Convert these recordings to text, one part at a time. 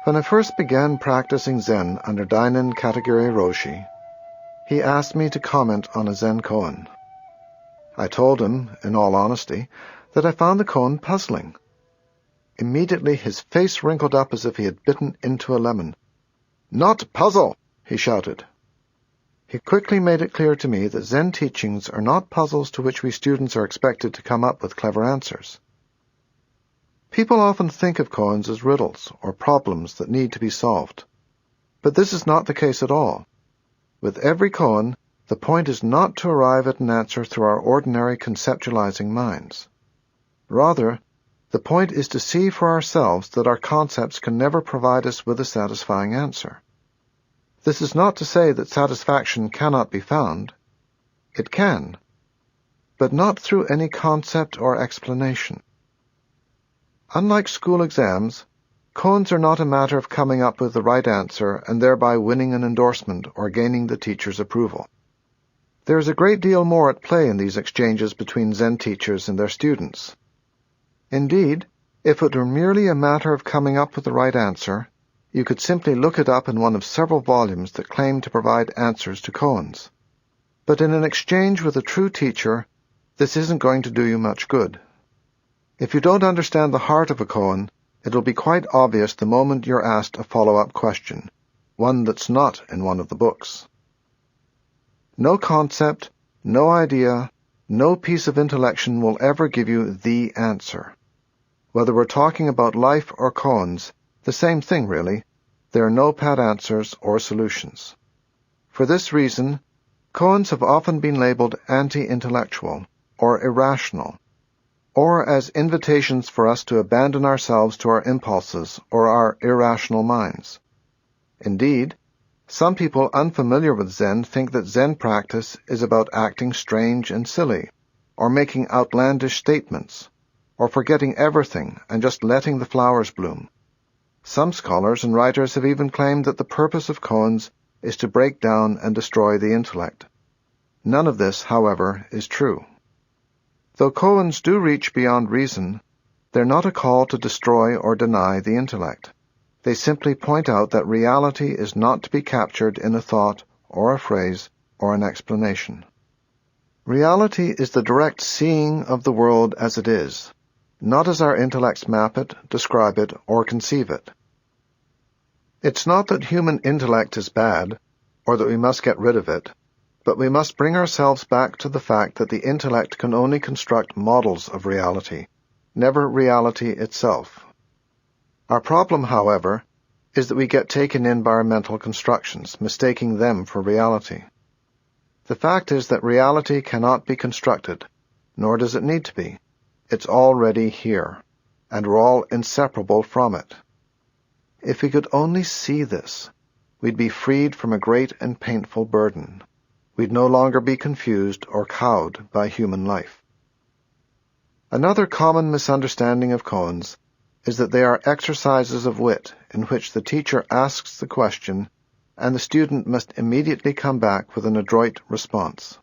When I first began practicing Zen under Dainin Katagiri Roshi, he asked me to comment on a Zen koan. I told him, in all honesty, that I found the koan puzzling. Immediately his face wrinkled up as if he had bitten into a lemon. "Not puzzle!" he shouted. He quickly made it clear to me that Zen teachings are not puzzles to which we students are expected to come up with clever answers. People often think of koans as riddles or problems that need to be solved. But this is not the case at all. With every koan, the point is not to arrive at an answer through our ordinary conceptualizing minds. Rather, the point is to see for ourselves that our concepts can never provide us with a satisfying answer. This is not to say that satisfaction cannot be found. It can, but not through any concept or explanation. Unlike school exams, koans are not a matter of coming up with the right answer and thereby winning an endorsement or gaining the teacher's approval. There is a great deal more at play in these exchanges between Zen teachers and their students. Indeed, if it were merely a matter of coming up with the right answer, you could simply look it up in one of several volumes that claim to provide answers to koans. But in an exchange with a true teacher, this isn't going to do you much good. If you don't understand the heart of a koan, it will be quite obvious the moment you're asked a follow-up question, one that's not in one of the books. No concept, no idea, no piece of intellection will ever give you the answer. Whether we're talking about life or koans, the same thing really, there are no pat answers or solutions. For this reason, koans have often been labeled anti-intellectual or irrational, or as invitations for us to abandon ourselves to our impulses or our irrational minds. Indeed, some people unfamiliar with Zen think that Zen practice is about acting strange and silly, or making outlandish statements, or forgetting everything and just letting the flowers bloom. Some scholars and writers have even claimed that the purpose of koans is to break down and destroy the intellect. None of this, however, is true. Though koans do reach beyond reason, they're not a call to destroy or deny the intellect. They simply point out that reality is not to be captured in a thought or a phrase or an explanation. Reality is the direct seeing of the world as it is, not as our intellects map it, describe it, or conceive it. It's not that human intellect is bad, or that we must get rid of it, but we must bring ourselves back to the fact that the intellect can only construct models of reality, never reality itself. Our problem, however, is that we get taken in by our mental constructions, mistaking them for reality. The fact is that reality cannot be constructed, nor does it need to be. It's already here, and we're all inseparable from it. If we could only see this, we'd be freed from a great and painful burden. We'd no longer be confused or cowed by human life. Another common misunderstanding of koans is that they are exercises of wit in which the teacher asks the question and the student must immediately come back with an adroit response.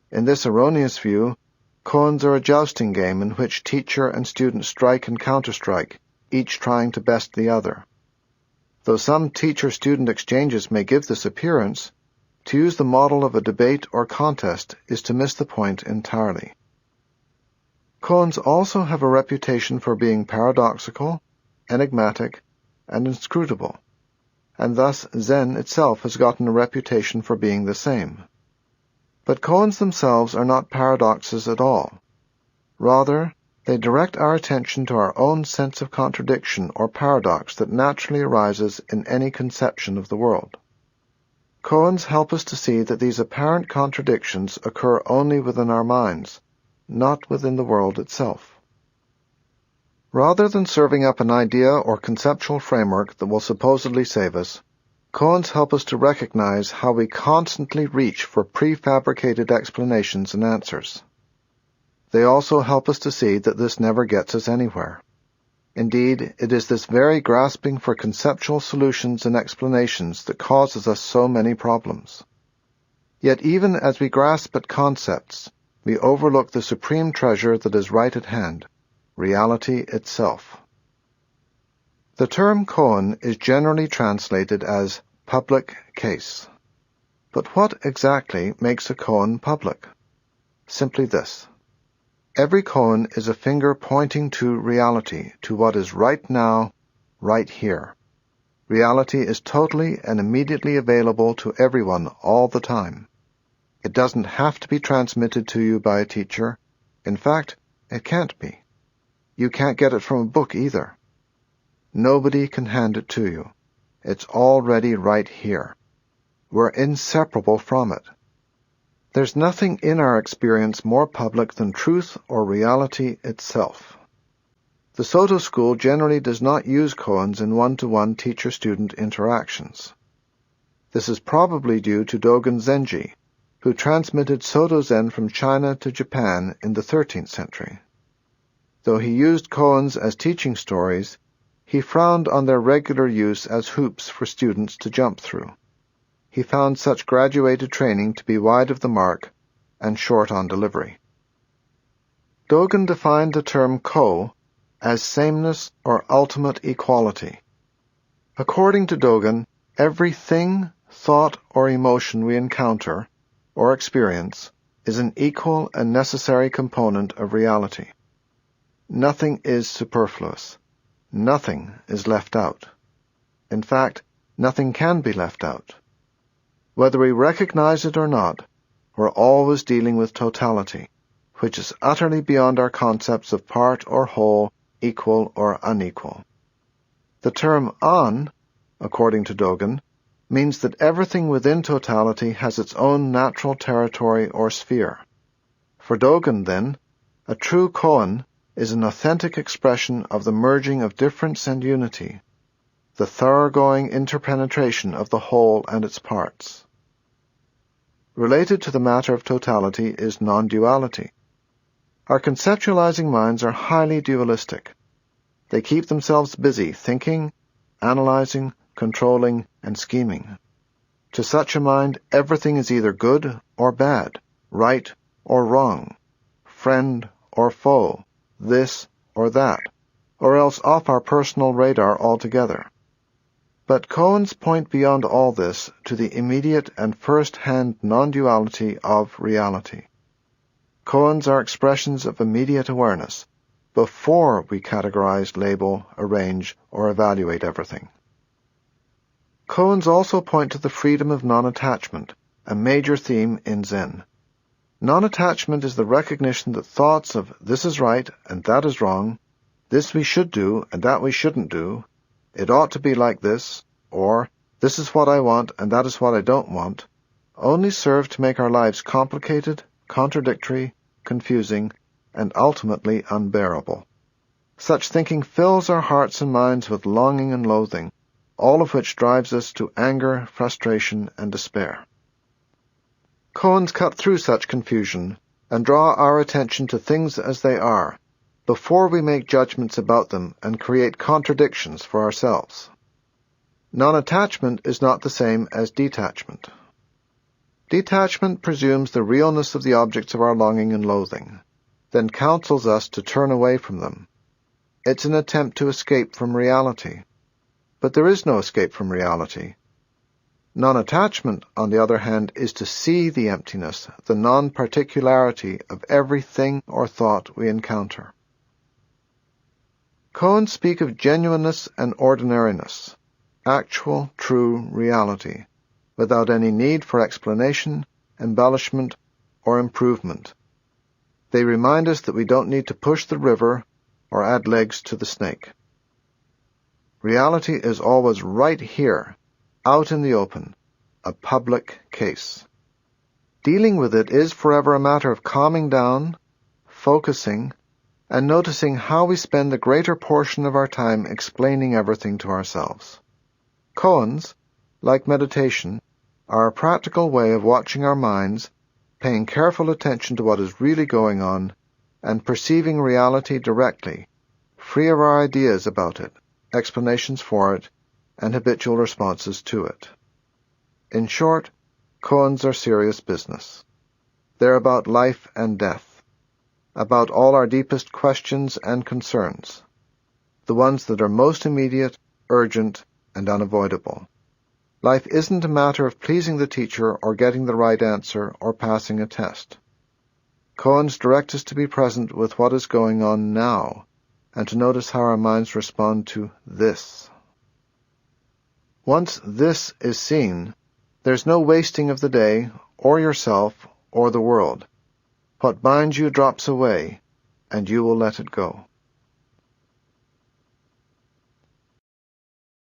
In this erroneous view, koans are a jousting game in which teacher and student strike and counterstrike, each trying to best the other. Though some teacher-student exchanges may give this appearance, to use the model of a debate or contest is to miss the point entirely. Koans also have a reputation for being paradoxical, enigmatic, and inscrutable, and thus Zen itself has gotten a reputation for being the same. But koans themselves are not paradoxes at all. Rather, they direct our attention to our own sense of contradiction or paradox that naturally arises in any conception of the world. Koans help us to see that these apparent contradictions occur only within our minds, not within the world itself. Rather than serving up an idea or conceptual framework that will supposedly save us, koans help us to recognize how we constantly reach for prefabricated explanations and answers. They also help us to see that this never gets us anywhere. Indeed, it is this very grasping for conceptual solutions and explanations that causes us so many problems. Yet even as we grasp at concepts, we overlook the supreme treasure that is right at hand, reality itself. The term koan is generally translated as public case. But what exactly makes a koan public? Simply this. Every koan is a finger pointing to reality, to what is right now, right here. Reality is totally and immediately available to everyone all the time. It doesn't have to be transmitted to you by a teacher. In fact, it can't be. You can't get it from a book either. Nobody can hand it to you. It's already right here. We're inseparable from it. There's nothing in our experience more public than truth or reality itself. The Soto school generally does not use koans in one-to-one teacher-student interactions. This is probably due to Dogen Zenji, who transmitted Soto Zen from China to Japan in the 13th century. Though he used koans as teaching stories, he frowned on their regular use as hoops for students to jump through. He found such graduated training to be wide of the mark and short on delivery. Dogen defined the term ko as sameness or ultimate equality. According to Dogen, every thing, thought, or emotion we encounter or experience is an equal and necessary component of reality. Nothing is superfluous. Nothing is left out. In fact, nothing can be left out. Whether we recognize it or not, we're always dealing with totality, which is utterly beyond our concepts of part or whole, equal or unequal. The term an, according to Dogen, means that everything within totality has its own natural territory or sphere. For Dogen, then, a true koan is an authentic expression of the merging of difference and unity, the thoroughgoing interpenetration of the whole and its parts. Related to the matter of totality is non-duality. Our conceptualizing minds are highly dualistic. They keep themselves busy thinking, analyzing, controlling, and scheming. To such a mind, everything is either good or bad, right or wrong, friend or foe, this or that, or else off our personal radar altogether. But koans point beyond all this to the immediate and first-hand non-duality of reality. Koans are expressions of immediate awareness, before we categorize, label, arrange, or evaluate everything. Koans also point to the freedom of non-attachment, a major theme in Zen. Non-attachment is the recognition that thoughts of this is right and that is wrong, this we should do and that we shouldn't do, it ought to be like this, or this is what I want and that is what I don't want, only serve to make our lives complicated, contradictory, confusing, and ultimately unbearable. Such thinking fills our hearts and minds with longing and loathing, all of which drives us to anger, frustration, and despair. Koans cut through such confusion and draw our attention to things as they are, before we make judgments about them and create contradictions for ourselves. Non-attachment is not the same as detachment. Detachment presumes the realness of the objects of our longing and loathing, then counsels us to turn away from them. It's an attempt to escape from reality. But there is no escape from reality. Non-attachment, on the other hand, is to see the emptiness, the non-particularity of every thing or thought we encounter. Koans speak of genuineness and ordinariness, actual, true reality, without any need for explanation, embellishment, or improvement. They remind us that we don't need to push the river or add legs to the snake. Reality is always right here, out in the open, a public case. Dealing with it is forever a matter of calming down, focusing, and noticing how we spend the greater portion of our time explaining everything to ourselves. Koans, like meditation, are a practical way of watching our minds, paying careful attention to what is really going on, and perceiving reality directly, free of our ideas about it, explanations for it, and habitual responses to it. In short, koans are serious business. They're about life and death, about all our deepest questions and concerns, the ones that are most immediate urgent, and unavoidable. Life isn't a matter of pleasing the teacher or getting the right answer or passing a test. Koans direct us to be present with what is going on now, and to notice how our minds respond to this. Once this is seen, there's no wasting of the day, or yourself, or the world. What binds you drops away, and you will let it go.